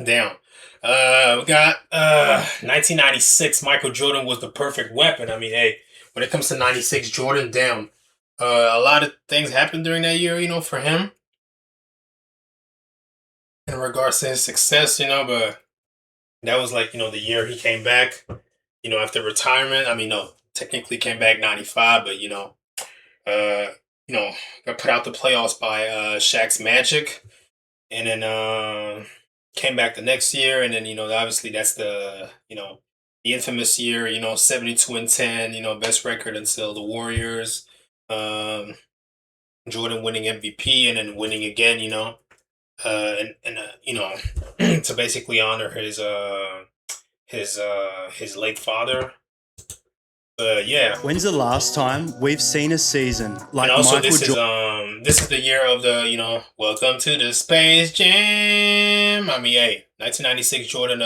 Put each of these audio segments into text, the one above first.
Damn. We got 1996. Michael Jordan was the perfect weapon. I mean, hey, when it comes to 96 Jordan, damn. A lot of things happened during that year, for him in regards to his success, but that was like, the year he came back, after retirement. I mean, no, technically came back 95, but, uh, you know, got put out the playoffs by Shaq's Magic. And then came back the next year, and then obviously that's the infamous year, 72-10, best record until the Warriors, um, Jordan winning MVP and then winning again, to basically honor his late father. Yeah, When's the last time we've seen a season like and also Michael Jordan? this is the year of the welcome to the Space Jam. I mean, hey, 1996 Jordan.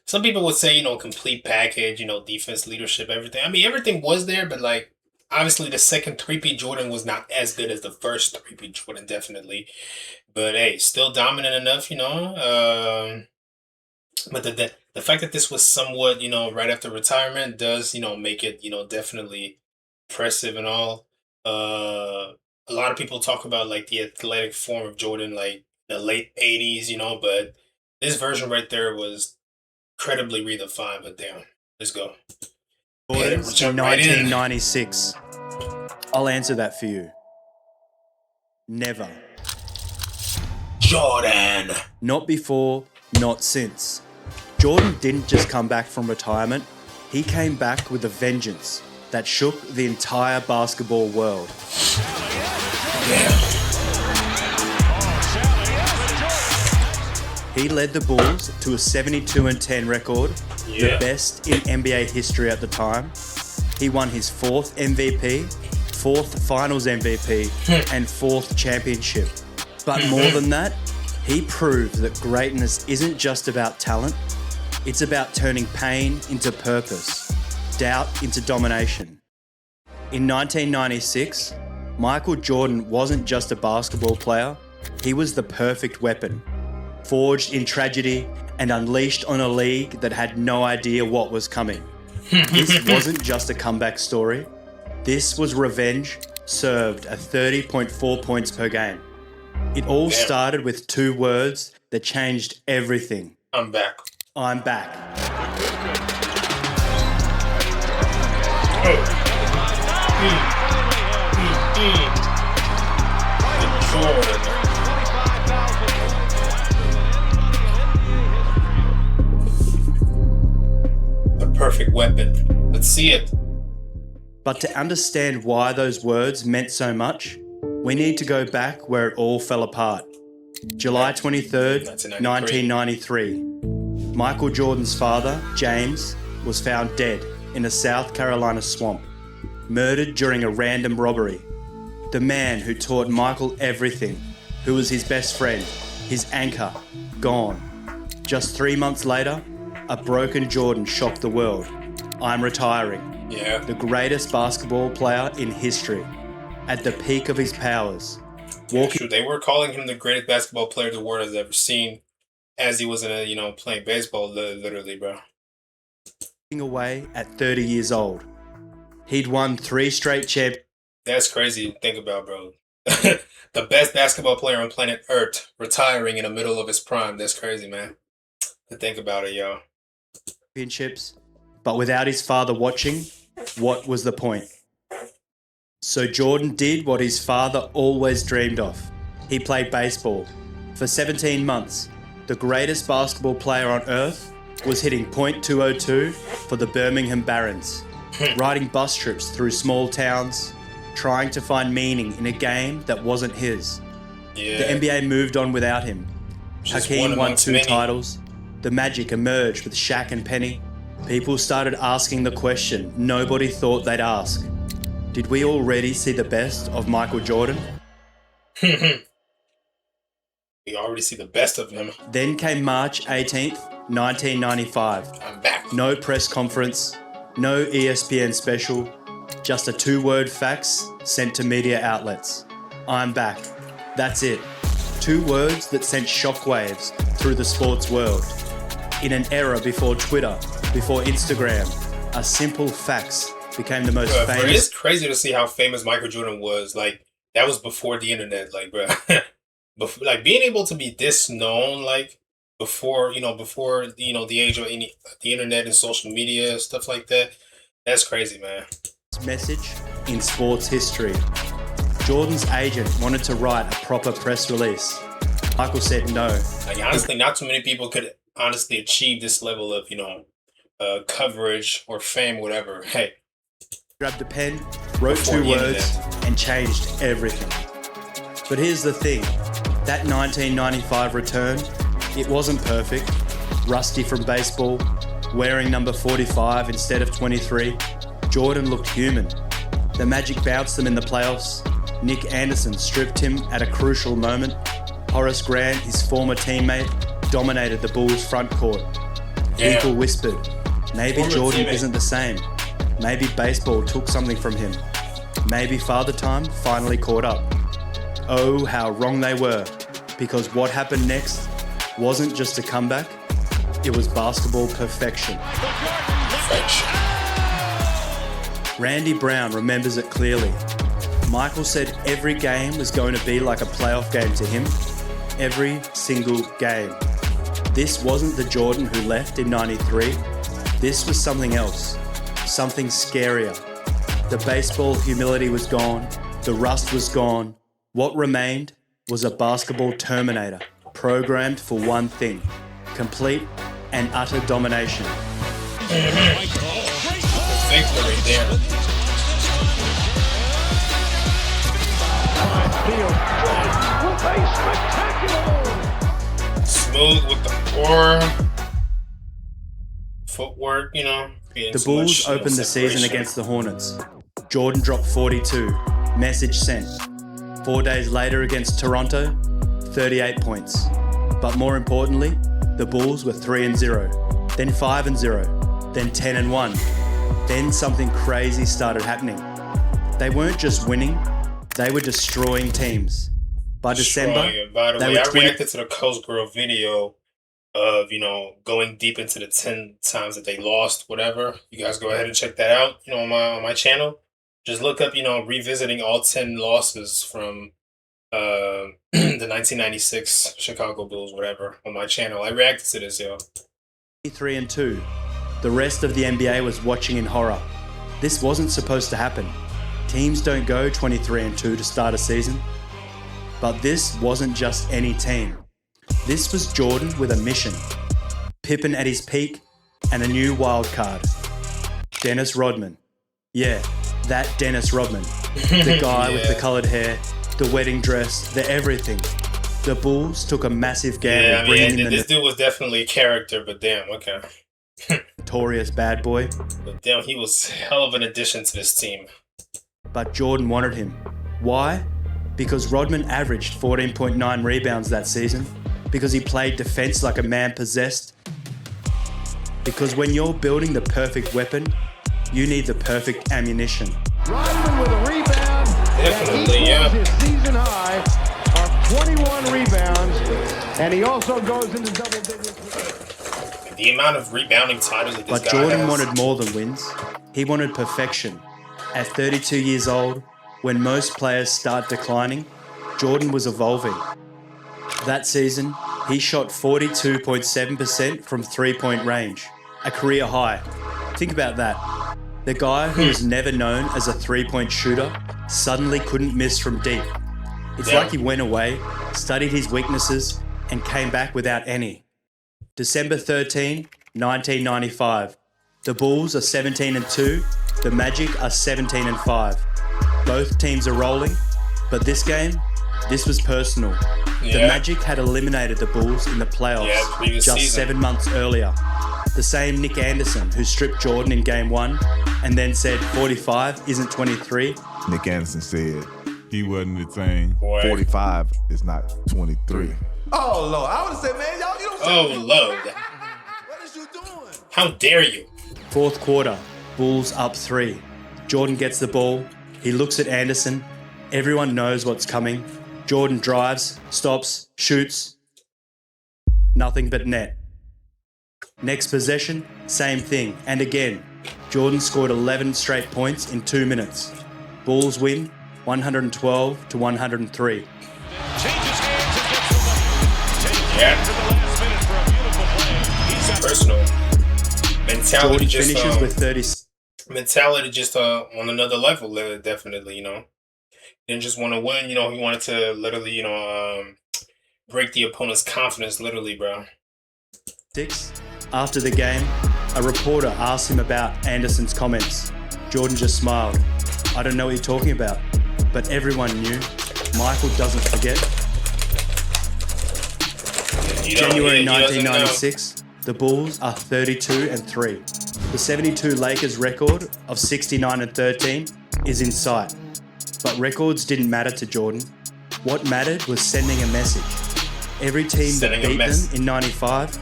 Some people would say complete package. Defense, leadership, everything. I mean, everything was there, but like obviously the second three-peat Jordan was not as good as the first three-peat Jordan, definitely. But hey, still dominant enough. But the fact that this was somewhat right after retirement does make it definitely impressive and all. A lot of people talk about like the athletic form of Jordan, like the late '80s, but this version right there was incredibly redefined. But damn, let's go. Yeah, In jump right in. 1996? I'll answer that for you. Never. Jordan. Not before, not since. Jordan didn't just come back from retirement, he came back with a vengeance that shook the entire basketball world. Yeah. He led the Bulls to a 72-10 record, the best in NBA history at the time. He won his fourth MVP, fourth Finals MVP, and fourth championship. But more than that, he proved that greatness isn't just about talent, it's about turning pain into purpose, doubt into domination. In 1996, Michael Jordan wasn't just a basketball player, he was the perfect weapon, forged in tragedy and unleashed on a league that had no idea what was coming. This wasn't just a comeback story, this was revenge served at 30.4 points per game. It all started with two words that changed everything. I'm back. I'm back. The perfect weapon. Let's see it. But to understand why those words meant so much, we need to go back where it all fell apart. July 23rd, 1993. Michael Jordan's father, James, was found dead in a South Carolina swamp, murdered during a random robbery. The man who taught Michael everything, who was his best friend, his anchor, gone. Just 3 months later, a broken Jordan shocked the world. I'm retiring. Yeah. The greatest basketball player in history, at the peak of his powers. True. They were calling him the greatest basketball player the world has ever seen, as he was in a playing baseball, literally, bro. Away at 30 years old. He'd won 3 straight championships. That's crazy to think about, bro. The best basketball player on planet Earth retiring in the middle of his prime. That's crazy, man. To think about it, yo. But without his father watching, what was the point? So Jordan did what his father always dreamed of. He played baseball. For 17 months, the greatest basketball player on earth was hitting .202 for the Birmingham Barons, riding bus trips through small towns, trying to find meaning in a game that wasn't his. Yeah. The NBA moved on without him. Hakeem won 2 titles. The Magic emerged with Shaq and Penny. People started asking the question nobody thought they'd ask. Did we already see the best of Michael Jordan? We already see the best of him. Then came March 18th, 1995. I'm back. No press conference, no ESPN special, just a 2-word fax sent to media outlets. I'm back. That's it. 2 words that sent shockwaves through the sports world. In an era before Twitter, before Instagram, a simple facts became the most famous. It's crazy to see how famous Michael Jordan was. Like, that was before the internet. Like, bro, before, like being able to be this known, like before the age of the internet and social media stuff like that. That's crazy, man. Message in sports history. Jordan's agent wanted to write a proper press release. Michael said no. Like, honestly, not too many people could honestly achieve this level of coverage or fame, whatever. Hey, grabbed a pen, wrote Before two the words, internet. and changed everything. But here's the thing. That 1995 return, it wasn't perfect. Rusty from baseball, wearing number 45 instead of 23. Jordan looked human. The Magic bounced them in the playoffs. Nick Anderson stripped him at a crucial moment. Horace Grant, his former teammate, dominated the Bulls' front court. Yeah. People whispered, maybe Former Jordan teammate. isn't the same. Maybe baseball took something from him. Maybe Father Time finally caught up. Oh, how wrong they were, because what happened next wasn't just a comeback, it was basketball perfection. Randy Brown remembers it clearly. Michael said every game was going to be like a playoff game to him. Every single game. This wasn't the Jordan who left in 93. This was something else. Something scarier. The baseball humility was gone. The rust was gone. What remained was a basketball terminator, programmed for one thing: complete and utter domination. Victory there. Smooth with the core, footwork, The Bulls opened the season against the Hornets. Jordan dropped 42. Message sent. 4 days later against Toronto, 38 points. But more importantly, the Bulls were 3-0, then 5-0, then 10-1. Then something crazy started happening. They weren't just winning, they were destroying teams. By December, By the they way, were I 20 reacted to the Coast Girl video of, going deep into the 10 times that they lost, whatever. You guys go ahead and check that out, on my channel. Just look up, revisiting all 10 losses from the 1996 Chicago Bulls, whatever, on my channel. I reacted to this, yo. 3-2. The rest of the NBA was watching in horror. This wasn't supposed to happen. Teams don't go 23-2 to start a season. But this wasn't just any team. This was Jordan with a mission. Pippen at his peak and a new wild card. Dennis Rodman. Yeah, that Dennis Rodman. The guy with the coloured hair, the wedding dress, the everything. The Bulls took a massive gamble bringing in this the dude was definitely a character, but damn, okay. notorious bad boy. But damn, he was hell of an addition to this team. But Jordan wanted him. Why? Because Rodman averaged 14.9 rebounds that season. Because he played defense like a man possessed. Because when you're building the perfect weapon, you need the perfect ammunition. Rodman with a rebound. Definitely, yeah. His season high of 21 rebounds, and he also goes into double digits. The amount of rebounding titles that this But guy Jordan has. wanted more than wins. He wanted perfection. At 32 years old, when most players start declining, Jordan was evolving. That season, he shot 42.7% from three-point range, a career high. Think about that. The guy who was never known as a three-point shooter suddenly couldn't miss from deep. It's like he went away, studied his weaknesses, and came back without any. December 13, 1995. The Bulls are 17-2, the Magic are 17-5. Both teams are rolling, but this game, this was personal. The Magic had eliminated the Bulls in the playoffs previous just season. 7 months earlier. The same Nick Anderson who stripped Jordan in game 1 and then said 45 isn't 23. Nick Anderson said he wasn't the thing. Boy. 45 is not 23. Oh, Lord. I would have said, man, y'all, you don't Oh, Lord. What is you doing? How dare you? Fourth quarter, Bulls up 3. Jordan gets the ball. He looks at Anderson. Everyone knows what's coming. Jordan drives, stops, shoots. nothing but net. Next possession, same thing, and again, Jordan scored 11 straight points in 2 minutes. Bulls win 112 to 103. Personal mentality. Jordan finishes with 30. Mentality just on another level, definitely. Didn't just want to win. He wanted to literally, break the opponent's confidence, literally, bro. After the game, a reporter asked him about Anderson's comments. Jordan just smiled. I don't know what you're talking about, but everyone knew. Michael doesn't forget. January 1996, the Bulls are 32-3. The 72 Lakers record of 69-13 is in sight. But records didn't matter to Jordan. What mattered was sending a message. Every team that beat them in 95,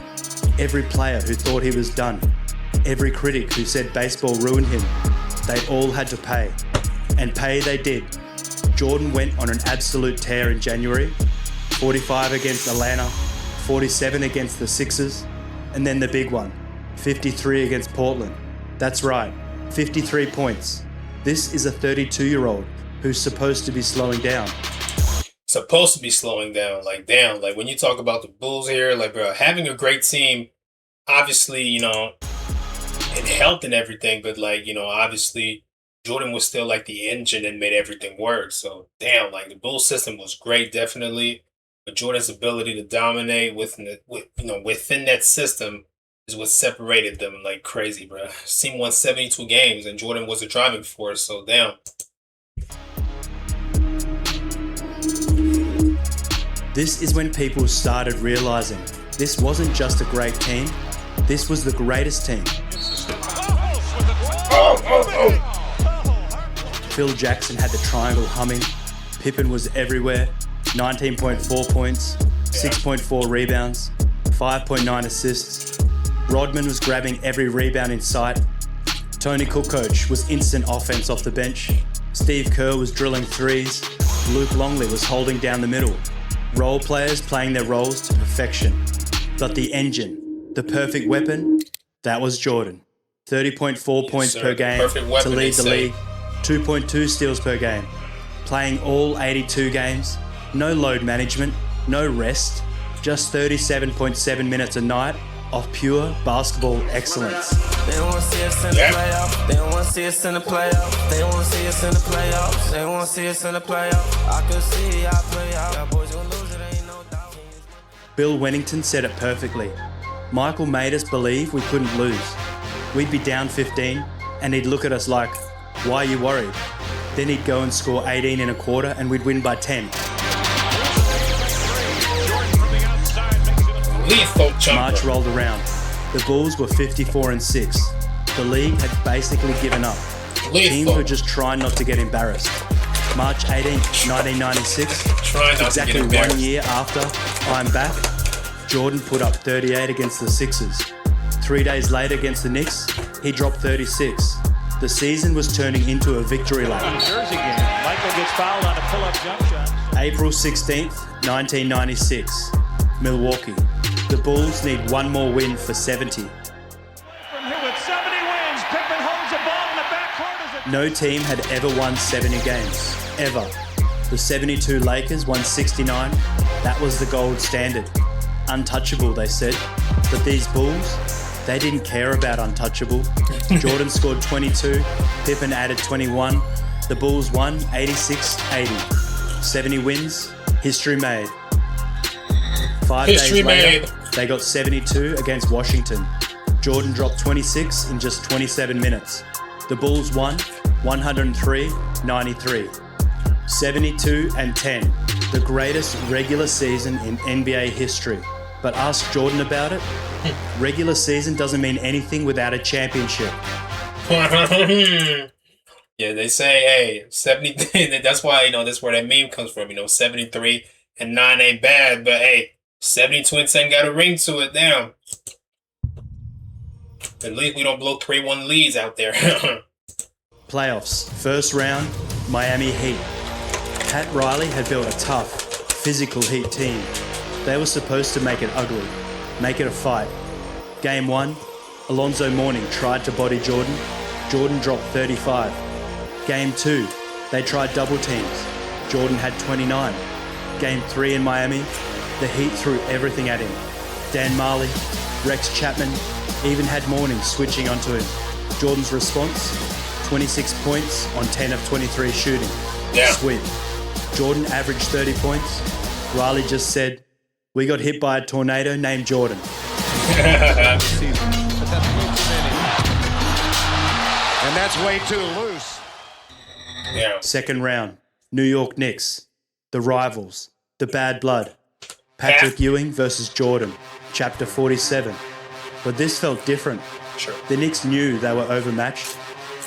every player who thought he was done, every critic who said baseball ruined him, they all had to pay. And pay they did. Jordan went on an absolute tear in January. 45 against Atlanta, 47 against the Sixers, and then the big one, 53 against Portland. That's right, 53 points. This is a 32-year-old who's supposed to be slowing down. Supposed to be slowing down, like damn. Like when you talk about the Bulls here, like bro, having a great team, obviously, it helped and everything, but like, obviously Jordan was still like the engine and made everything work. So damn, like the Bulls system was great, definitely. But Jordan's ability to dominate within that system is what separated them like crazy, bro. Team won 72 games and Jordan was the driving force. So damn. This is when people started realizing this wasn't just a great team, this was the greatest team. Phil Jackson had the triangle humming, Pippen was everywhere, 19.4 points, 6.4 rebounds, 5.9 assists. Rodman was grabbing every rebound in sight. Tony Kukoc was instant offense off the bench. Steve Kerr was drilling threes. Luke Longley was holding down the middle. Role players playing their roles to perfection. But the engine, the perfect weapon, that was Jordan. 30.4 points per game to lead the league. 2.2 steals per game. Playing all 82 games. No load management, no rest. Just 37.7 minutes a night of pure basketball excellence. They want to see us in the playoffs. They want to see us in the playoffs. They want to see us in the playoffs. They want to see us in the playoffs. I can see I play out. Boys gonna lose it, ain't no doubt. Bill Wennington said it perfectly. Michael made us believe we couldn't lose. We'd be down 15 and he'd look at us like, why are you worried? Then he'd go and score 18 in a quarter and we'd win by 10. March rolled around. The Bulls were 54-6. The league had basically given up. Teams were just trying not to get embarrassed. March 18th, 1996, exactly 1 year after I'm Back, Jordan put up 38 against the Sixers. 3 days later against the Knicks, he dropped 36. The season was turning into a victory lap. Michael gets fouled on a pull-up jump shot. April 16th, 1996, Milwaukee. The Bulls need one more win for 70. From here with 70 wins, Pippen holds the ball in the backcourt. No team had ever won 70 games, ever. The 72 Lakers won 69. That was the gold standard. Untouchable, they said. But these Bulls, they didn't care about untouchable. Jordan scored 22, Pippen added 21. The Bulls won 86-80. 70 wins, history made. 5 days later, they got 72 against Washington. Jordan dropped 26 in just 27 minutes. The Bulls won 103-93. 72-10, the greatest regular season in NBA history. But ask Jordan about it. Regular season doesn't mean anything without a championship. Yeah, they say, hey, 70, that's why, that's where that meme comes from, 73-9 ain't bad, but hey, 72-10 got a ring to it, damn. At least we don't blow 3-1 leads out there. Playoffs, first round, Miami Heat. Pat Riley had built a tough, physical Heat team. They were supposed to make it ugly. make it a fight. Game 1, Alonzo Mourning tried to body Jordan. Jordan dropped 35. Game 2, they tried double teams. Jordan had 29. Game 3 in Miami, the Heat threw everything at him. Dan Marley, Rex Chapman, even had Mourning switching onto him. Jordan's response, 26 points on 10 of 23 shooting. Yeah. Sweep. Jordan averaged 30 points. Riley just said, "We got hit by a tornado named Jordan." And that's way too loose. Yeah. Second round, New York Knicks, the rivals, the bad blood. Patrick Ewing versus Jordan, chapter 47. But this felt different. Sure. The Knicks knew they were overmatched.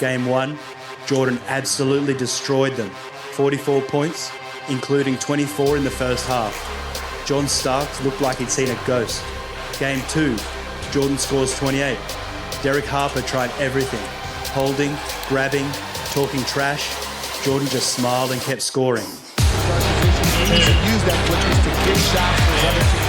Game 1, Jordan absolutely destroyed them. 44 points, including 24 in the first half. John Starks looked like he'd seen a ghost. Game 2, Jordan scores 28. Derek Harper tried everything. Holding, grabbing, talking trash. Jordan just smiled and kept scoring. Use that quickness to get shots for his other team.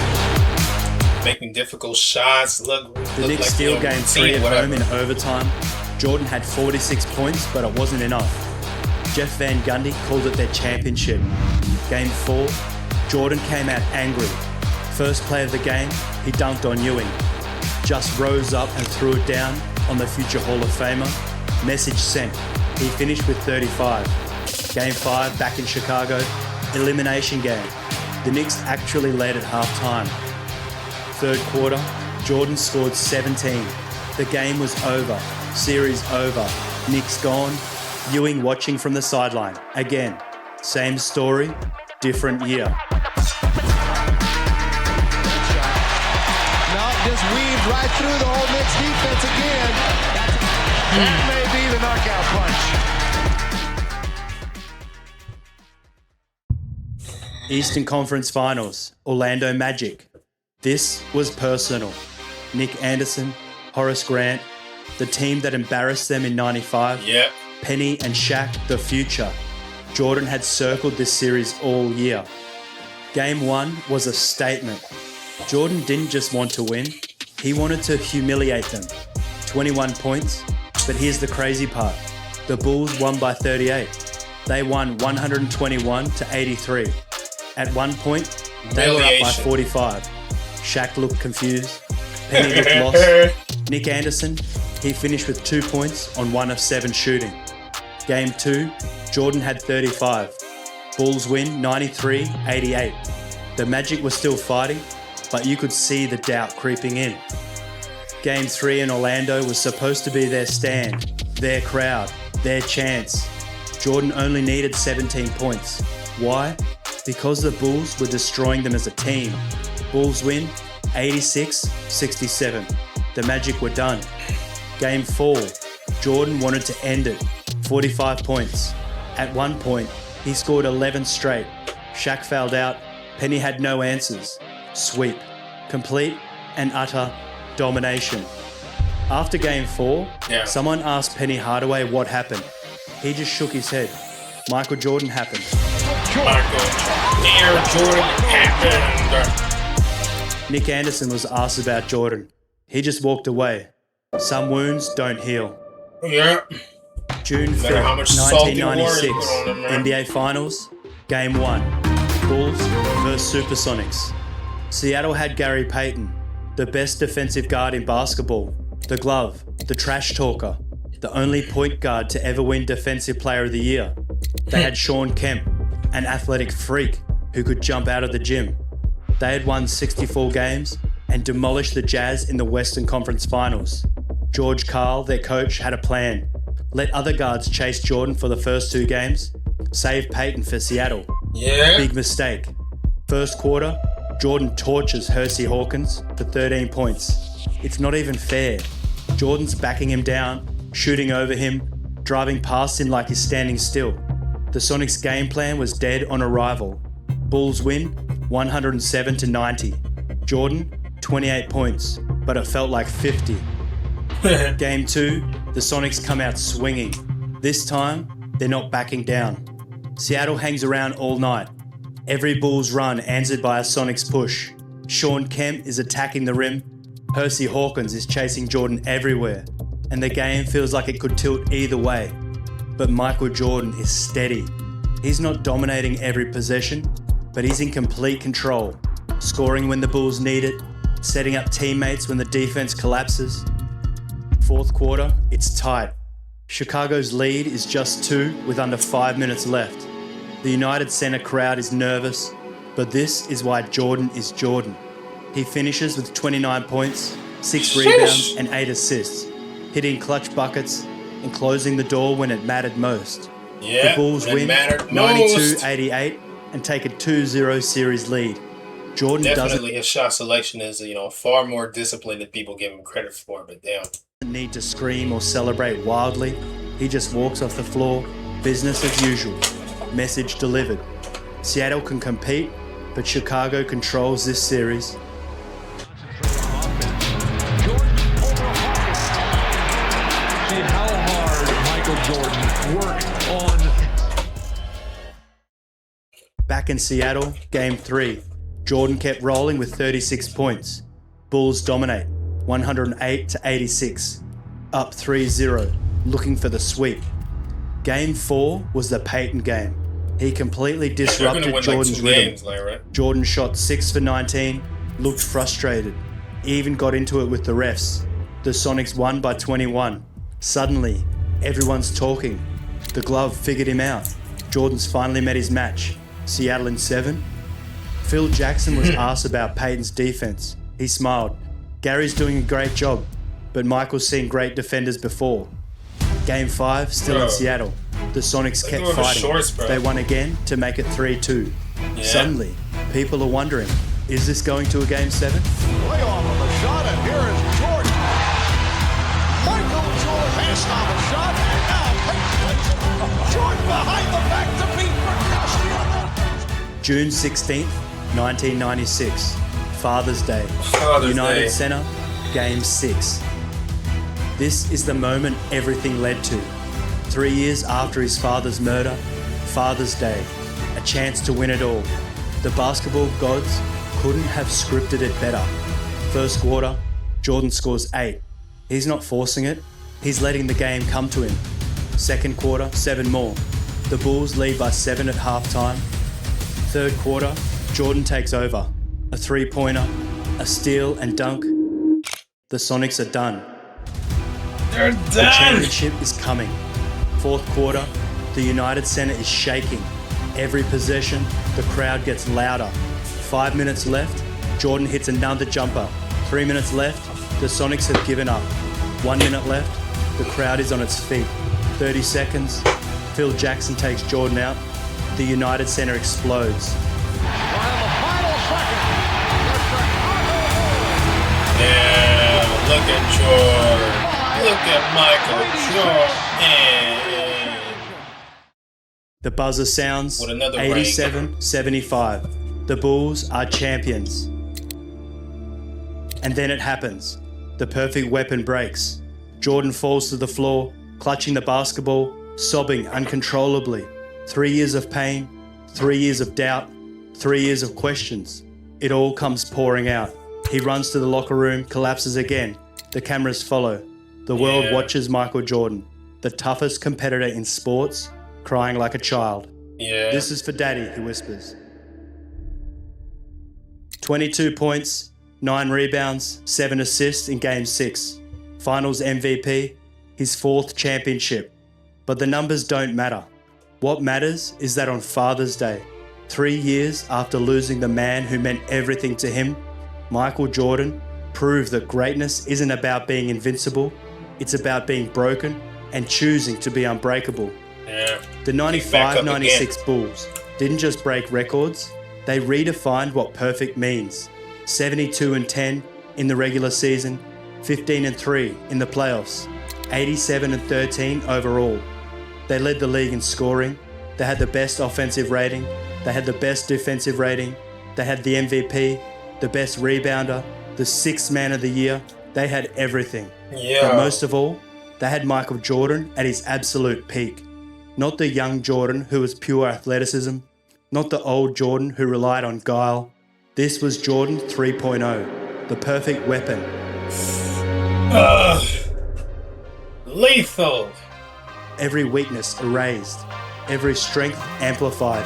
Making difficult shots. Look The Knicks like, steal game 3 at whatever. home in overtime. Jordan had 46 points, but it wasn't enough. Jeff Van Gundy called it their championship. Game 4, Jordan came out angry. First play of the game, he dunked on Ewing. Just rose up and threw it down on the future Hall of Famer. Message sent. He finished with 35. Game 5, back in Chicago. Elimination game. The Knicks actually led at halftime. Third quarter, Jordan scored 17. The game was over. Series over. Knicks gone. Ewing watching from the sideline. Again, same story, different year. No, just weaved right through the whole Knicks defense again. That may be the knockout punch. Eastern Conference Finals, Orlando Magic. This was personal. Nick Anderson, Horace Grant, the team that embarrassed them in 95. Yep. Penny and Shaq, the future. Jordan had circled this series all year. Game 1 was a statement. Jordan didn't just want to win, he wanted to humiliate them. 21 points, but here's the crazy part. The Bulls won by 38. They won 121 to 83. At one point, they were up by 45. Shaq looked confused. Penny looked lost. Nick Anderson, he finished with 2 points on 1 of 7 shooting. Game 2, Jordan had 35. Bulls win 93-88. The Magic were still fighting, but you could see the doubt creeping in. Game 3 in Orlando was supposed to be their stand, their crowd, their chance. Jordan only needed 17 points. Why? Because the Bulls were destroying them as a team. Bulls win 86-67. The Magic were done. Game 4, Jordan wanted to end it. 45 points. At one point, he scored 11 straight. Shaq fouled out. Penny had no answers. Sweep. Complete and utter domination. After Game 4, someone asked Penny Hardaway what happened. He just shook his head. Michael Jordan happened. Air Jordan happened. Nick Anderson was asked about Jordan. He just walked away. Some wounds don't heal. Yeah. June No matter how 5th, much salt and water you 1996, put on them, man. NBA Finals, Game 1, Bulls vs Supersonics. Seattle had Gary Payton, the best defensive guard in basketball, the glove, the trash talker, the only point guard to ever win Defensive Player of the Year. They had Sean Kemp, an athletic freak who could jump out of the gym. They had won 64 games and demolished the Jazz in the Western Conference Finals. George Karl, their coach, had a plan. Let other guards chase Jordan for the first 2 games. Save Payton for Seattle. Yeah. Big mistake. First quarter, Jordan torches Hersey Hawkins for 13 points. It's not even fair. Jordan's backing him down, shooting over him, driving past him like he's standing still. The Sonics' game plan was dead on arrival. Bulls win 107-90. Jordan, 28 points, but it felt like 50. Game 2, the Sonics come out swinging. This time, they're not backing down. Seattle hangs around all night. Every Bulls run answered by a Sonics push. Sean Kemp is attacking the rim. Percy Hawkins is chasing Jordan everywhere. And the game feels like it could tilt either way. But Michael Jordan is steady. He's not dominating every possession, but he's in complete control, scoring when the Bulls need it, setting up teammates when the defense collapses. Fourth quarter, it's tight. Chicago's lead is just 2 with under 5 minutes left. The United Center crowd is nervous, but this is why Jordan is Jordan. He finishes with 29 points, 6 rebounds and 8 assists, hitting clutch buckets and closing the door when it mattered most. Yeah, the Bulls win 92-88 and take a 2-0 series lead. Jordan definitely his shot selection is, far more disciplined than people give him credit for, but damn. Doesn't need to scream or celebrate wildly. He just walks off the floor, business as usual. Message delivered. Seattle can compete, but Chicago controls this series. Back in Seattle, Game 3. Jordan kept rolling with 36 points. Bulls dominate, 108-86. Up 3-0, looking for the sweep. Game 4 was the Peyton game. He completely disrupted Jordan's rhythm. Jordan shot 6 for 19, looked frustrated, even got into it with the refs. The Sonics won by 21. Suddenly, everyone's talking. The glove figured him out. Jordan's finally met his match. Seattle in 7. Phil Jackson was asked about Peyton's defense. He smiled. Gary's doing a great job, but Michael's seen great defenders before. Game 5, still in Seattle. The Sonics kept fighting. They won again to make it 3-2. Yeah. Suddenly, people are wondering, is this going to a Game 7? Playoff of a shot, and here is Jordan. Michael Jordan has stopped a shot, and now Peyton Jordan behind the back to beat Percussion. June 16th, 1996. Father's Day. United Center, Game 6. This is the moment everything led to. 3 years after his father's murder, Father's Day, a chance to win it all. The basketball gods couldn't have scripted it better. First quarter, Jordan scores 8. He's not forcing it, he's letting the game come to him. Second quarter, 7 more. The Bulls lead by 7 at halftime. Third quarter, Jordan takes over. A 3-pointer, a steal and dunk. The Sonics are done. They're done! The championship is coming. Fourth quarter, the United Center is shaking. Every possession, the crowd gets louder. 5 minutes left, Jordan hits another jumper. 3 minutes left, the Sonics have given up. 1 minute left, the crowd is on its feet. 30 seconds, Phil Jackson takes Jordan out. The United Center explodes. Yeah, look at Jordan. Look at Michael Jordan. The buzzer sounds 87-75. The Bulls are champions. And then it happens. The perfect weapon breaks. Jordan falls to the floor, clutching the basketball, sobbing uncontrollably. 3 years of pain, 3 years of doubt, 3 years of questions. It all comes pouring out. He runs to the locker room, collapses again. The cameras follow. The world watches Michael Jordan, the toughest competitor in sports, crying like a child. Yeah. This is for Daddy, he whispers. 22 points, 9 rebounds, 7 assists in Game 6. Finals MVP, his 4th championship. But the numbers don't matter. What matters is that on Father's Day, 3 years after losing the man who meant everything to him, Michael Jordan proved that greatness isn't about being invincible, it's about being broken and choosing to be unbreakable. Yeah. The 95-96 Bulls didn't just break records, they redefined what perfect means. 72-10 in the regular season, 15-3 in the playoffs, 87-13 overall. They led the league in scoring, they had the best offensive rating, they had the best defensive rating, they had the MVP, the best rebounder, the 6th man of the year. They had everything. Yeah. But most of all, they had Michael Jordan at his absolute peak. Not the young Jordan who was pure athleticism, not the old Jordan who relied on guile, This was Jordan 3.0, the perfect weapon. Lethal. Every weakness erased, every strength amplified.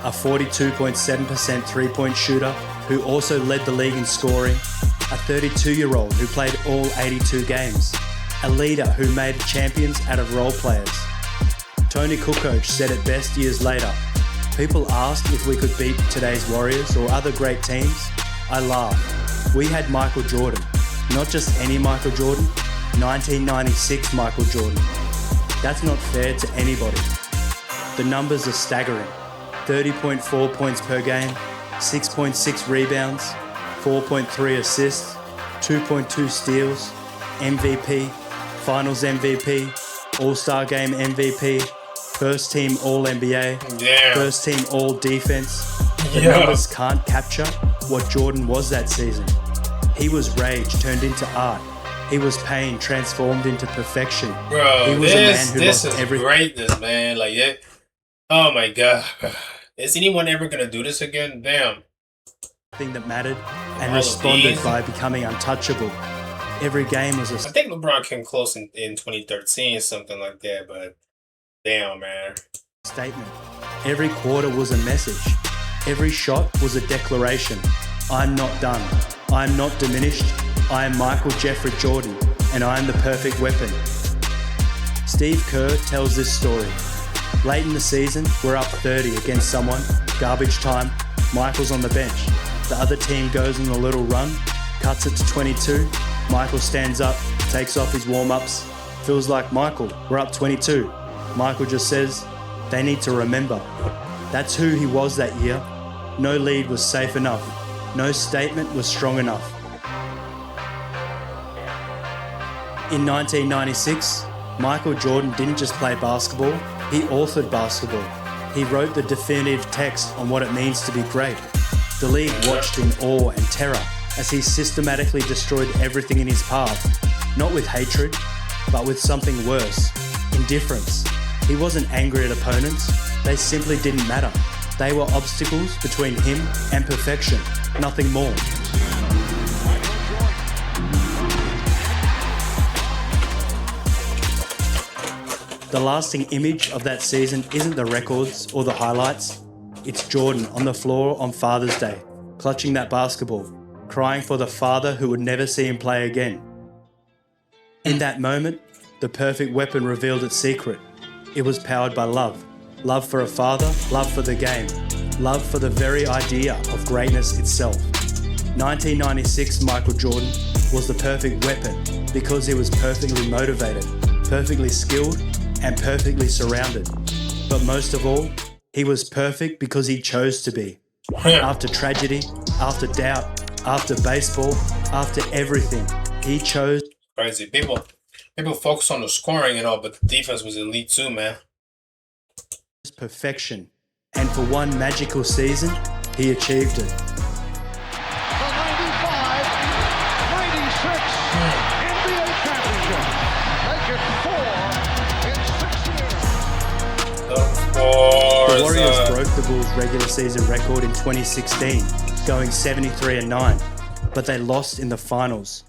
A 42.7% three-point shooter who also led the league in scoring. A 32-year-old who played all 82 games. A leader who made champions out of role players. Tony Kukoc said it best years later. People asked if we could beat today's Warriors or other great teams. I laughed. We had Michael Jordan. Not just any Michael Jordan, 1996 Michael Jordan. That's not fair to anybody. The numbers are staggering. 30.4 points per game, 6.6 rebounds, 4.3 assists, 2.2 steals, MVP, Finals MVP, All-Star Game MVP, First Team All-NBA, First Team All-Defense. The numbers can't capture what Jordan was that season. He was rage turned into art. He was pain transformed into perfection. Bro, he was this is greatness, man. Like, it. Oh my God. Is anyone ever going to do this again? Damn. Thing that mattered and responded by becoming untouchable. Every game was a... I think LeBron came close in 2013, something like that, but damn, man. Statement. Every quarter was a message. Every shot was a declaration. I'm not done. I'm not diminished. I am Michael Jeffrey Jordan, and I am the perfect weapon. Steve Kerr tells this story. Late in the season, we're up 30 against someone. Garbage time. Michael's on the bench. The other team goes on a little run, cuts it to 22. Michael stands up, takes off his warm-ups. Feels like, Michael, we're up 22. Michael just says, they need to remember. That's who he was that year. No lead was safe enough. No statement was strong enough. In 1996, Michael Jordan didn't just play basketball, he authored basketball. He wrote the definitive text on what it means to be great. The league watched in awe and terror as he systematically destroyed everything in his path, not with hatred, but with something worse, indifference. He wasn't angry at opponents, they simply didn't matter. They were obstacles between him and perfection, nothing more. The lasting image of that season isn't the records or the highlights. It's Jordan on the floor on Father's Day, clutching that basketball, crying for the father who would never see him play again. In that moment, the perfect weapon revealed its secret. It was powered by love. Love for a father, love for the game, love for the very idea of greatness itself. 1996 Michael Jordan was the perfect weapon because he was perfectly motivated, perfectly skilled, and perfectly surrounded. But most of all, he was perfect because he chose to be. After tragedy, after doubt, after baseball, after everything, he chose. Crazy. People focus on the scoring and all, but the defense was elite too, man. Perfection. And for one magical season, he achieved it. The 95-96 NBA championship. Make it 4 in 6 years. Of course. The Warriors broke the Bulls' regular season record in 2016, going 73-9, but they lost in the finals.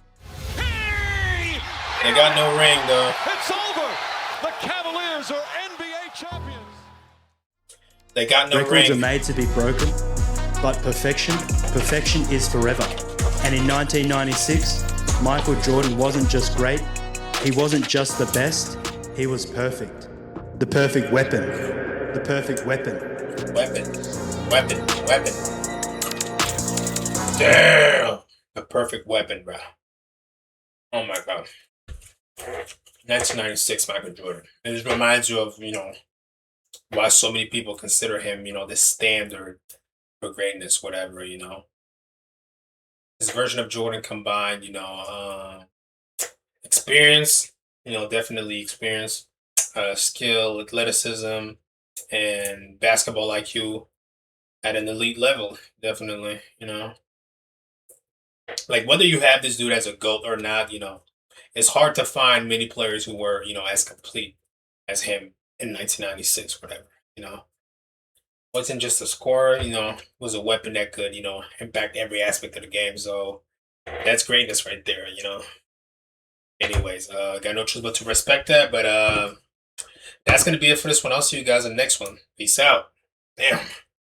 They got no ring, though. It's over. The Cavaliers are NBA champions. They got no Records ring. are made to be broken, but perfection is forever. And in 1996, Michael Jordan wasn't just great, he wasn't just the best, he was perfect. The perfect weapon. The perfect weapon. Weapon. Damn. The perfect weapon, bro. Oh my God. 1996 Michael Jordan. It just reminds you of, why so many people consider him, the standard for greatness, whatever, His version of Jordan combined, experience, definitely experience, skill, athleticism, and basketball IQ at an elite level, definitely, Like, whether you have this dude as a GOAT or not, it's hard to find many players who were, as complete as him in 1996, whatever, wasn't just a scorer, was a weapon that could, impact every aspect of the game. So that's greatness right there, Anyways, got no choice but to respect that. But that's gonna be it for this one. I'll see you guys in the next one. Peace out. Damn.